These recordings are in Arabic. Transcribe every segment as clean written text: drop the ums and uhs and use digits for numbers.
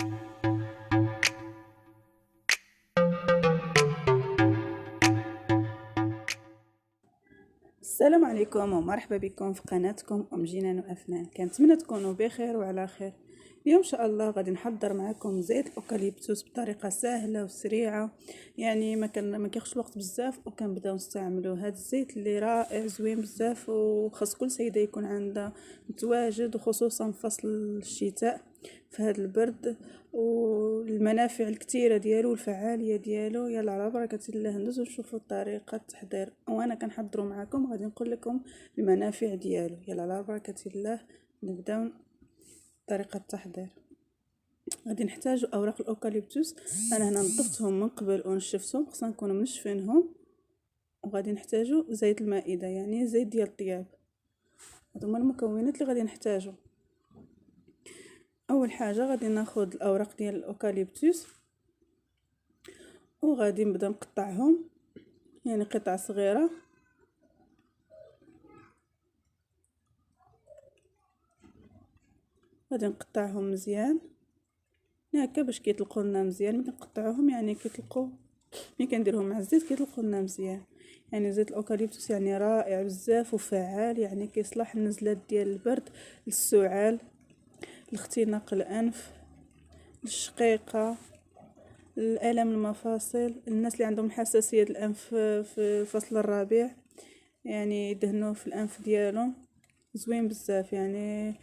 السلام عليكم ومرحبا بكم في قناتكم ام جنان وافنان. كنتمنى تكونوا بخير وعلى خير. اليوم ان شاء الله غادي نحضر معكم زيت الاوكاليبتوس بطريقه سهله وسريعه، يعني ما كياخذش الوقت بزاف، وكنبداو نستعملوا هذا الزيت اللي رائع زوين بزاف، وخاص كل سيده يكون عندها متواجد، وخصوصا في فصل الشتاء في هذا البرد، والمنافع الكثيره ديالو والفعاليه ديالو. يلا على بركه الله ندوزو نشوفوا طريقه التحضير، وانا كنحضروا معكم غادي نقول لكم المنافع ديالو. يلا على بركه الله نبداو طريقه التحضير. غادي نحتاجو اوراق الاوكاليبتوس، انا هنا نظفتهم من قبل ونشفتهم، خصنا نكونوا منشفينهم. وغادي نحتاجو زيت المائده، يعني زيت ديال الطياب. هادو هما المكونات اللي غادي نحتاجو. اول حاجه غادي ناخذ الاوراق ديال الاوكاليبتوس، وغادي نبدا نقطعهم يعني قطع صغيره. غادي نقطعهم مزيان هكا باش كيطلقوا لنا مزيان. ملي كنقطعوهم يعني كيطلقوا، ملي كنديرهم مع الزيت كيطلقوا لنا مزيان. يعني زيت الاوكاليبتوس يعني رائع بزاف وفعال، يعني كيصلح النزلات ديال البرد، للسعال، لاختناق الانف، للشقيقه، الالم المفاصل، الناس اللي عندهم حساسيه الانف في فصل الربيع يعني يدهنوه في الانف ديالهم. زوين بزاف يعني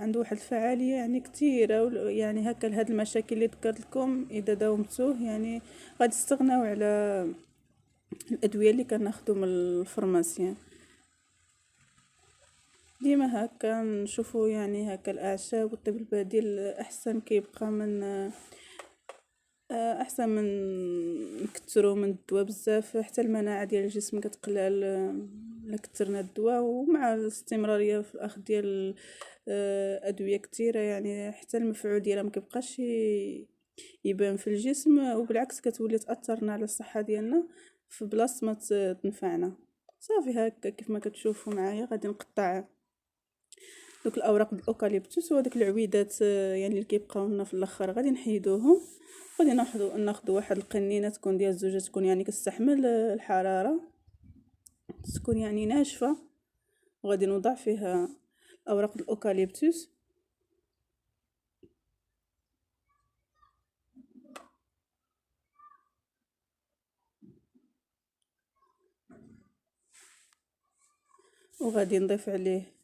عنده واحد الفعاليه يعني كثيره، يعني هكا لهاد المشاكل اللي ذكرت لكم اذا داومتوه يعني غادي تستغناو على الادويه اللي كناخذو من الفرماسيان. ديما هكا نشوفوا يعني هكا الاعشاب والطب البديل احسن، كيبقى من احسن من نكثروا من الدواء بزاف. حتى المناعه ديال الجسم كتقلع الا كثرنا الدواء، ومع الاستمراريه في الاخذ ديال ادويه كثيره يعني حتى المفعول ديالها ما كيبقاش يبان في الجسم، وبالعكس كتولي تاثرنا على الصحه ديالنا في بلاصه ما تنفعنا. صافي هكا كيف ما كتشوفوا معايا غادي نقطع دوك الاوراق الاوكاليبتوس، وداك العويدات يعني اللي كيبقاو لنا في الاخر غادي نحيدوهم. غادي ناخذ واحد القنينه تكون ديال الزوجه، تكون يعني كتستحمل الحراره، تكون يعني ناشفه، وغادي نوضع فيها اوراق الاوكاليبتوس. وغادي نضيف عليه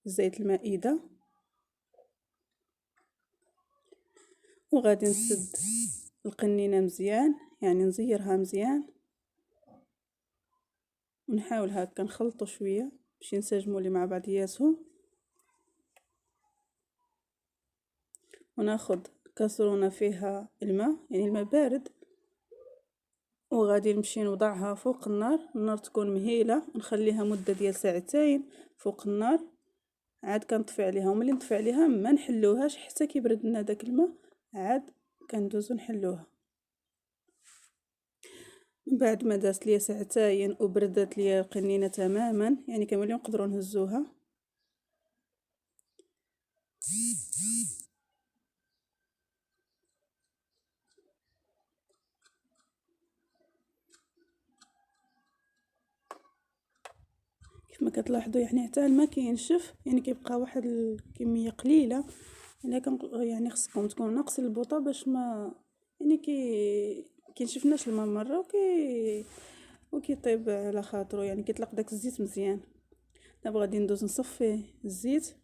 زيت المائده، وغادي نسد القنينه مزيان، يعني نزيرها مزيان، ونحاول هكا نخلطو شويه باش ينسجموا لي مع بعضياتهم. وناخذ كاسرونه فيها الماء، يعني الماء بارد، وغادي نمشي نوضعها فوق النار تكون مهيله، ونخليها مده ديال ساعتين فوق النار. عاد كنطفي عليها، وملي نطفي عليها ما نحلوهاش حتى كيبرد لنا داك الماء، عاد كندوزو نحلوها. من بعد ما دازت ليا ساعتين وبردت ليا القنينه تماما، يعني كنوليو نقدروا نهزوها. كيف ما كتلاحظوا يعني حتى الماء كينشف، يعني كيبقى واحد الكميه قليله، يعني خصكم تكونوا ناقصين البوطه باش ما يعني كينشفناش الماء مره وكيطيب على خاطرو، يعني كيطلق داك الزيت مزيان. دابا غادي ندوز نصفي الزيت.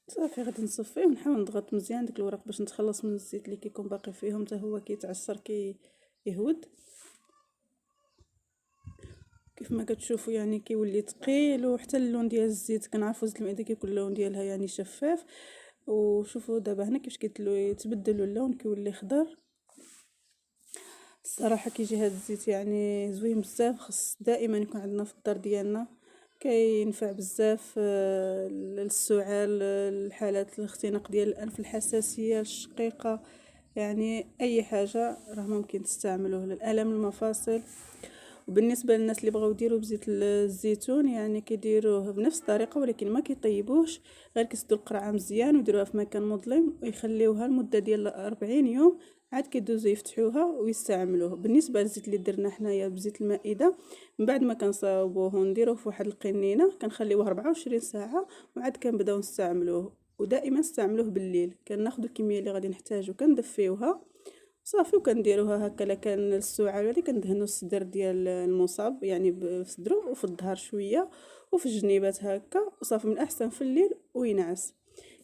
صافي غادي نصفيه ونحاول نضغط مزيان ديك الوراق باش نتخلص من الزيت اللي كيكون باقي فيهم، حتى هو كيتعصر يهود. كيف ما كتشوفوا يعني كيولي ثقيل، وحتى اللون ديال الزيت كنعرفوا زيت المائده كيكون اللون ديالها يعني شفاف. وشوفوا دابا هنا كيفاش يتبدل اللون كيولي خضر. الصراحه كيجي هذا الزيت يعني زوين بزاف، خص دائما يكون عندنا في الدار ديالنا. كينفع بزاف للسعال، الحالات الاختناق ديال الانف، الحساسيه، الشقيقه، يعني اي حاجه راه ممكن تستعملوه للالم المفاصل. وبالنسبه للناس اللي بغاو يديروا بزيت الزيتون يعني كيديروه بنفس الطريقه، ولكن ما كيطيبوش، غير كيسدوا القرعه مزيان ويديروها في مكان مظلم ويخليوها لمده ديال 40 يوم، عاد كيدوزو يفتحوها ويستعملوه. بالنسبه للزيت اللي درنا حنايا بزيت المائده، من بعد ما كنصاوبوه ونديروه في واحد القنينه كنخليوه 24 ساعه، وعاد كنبداو نستعملوه. ودائما نستعملوه بالليل، كناخذ الكميه اللي غادي نحتاجو كندفيوها صافي، وكنديروها هكا. لا كان السعال اللي كندهنوا الصدر ديال المصاب يعني بصدرو وفي الظهر شويه وفي الجنيبات هكا، وصافي. من الاحسن في الليل وينعس.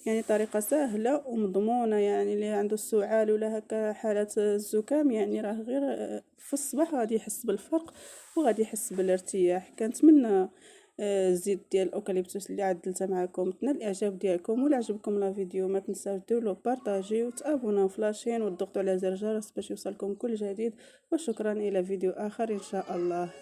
يعني طريقه سهله ومضمونه، يعني اللي عنده السعال ولا هكا حالات الزكام يعني راه غير في الصباح غادي يحس بالفرق وغادي يحس بالارتياح. كنتمنى الزيت ديال الاوكاليبتوس اللي عدلتها معكم تنال الاعجاب ديالكم. ولا عجبكم لا فيديو ما تنساوش ديروا بارطاجيو وتابوناو في لاشين وتضغطوا على زر الجرس باش يوصلكم كل جديد. وشكرا، الى فيديو اخر ان شاء الله.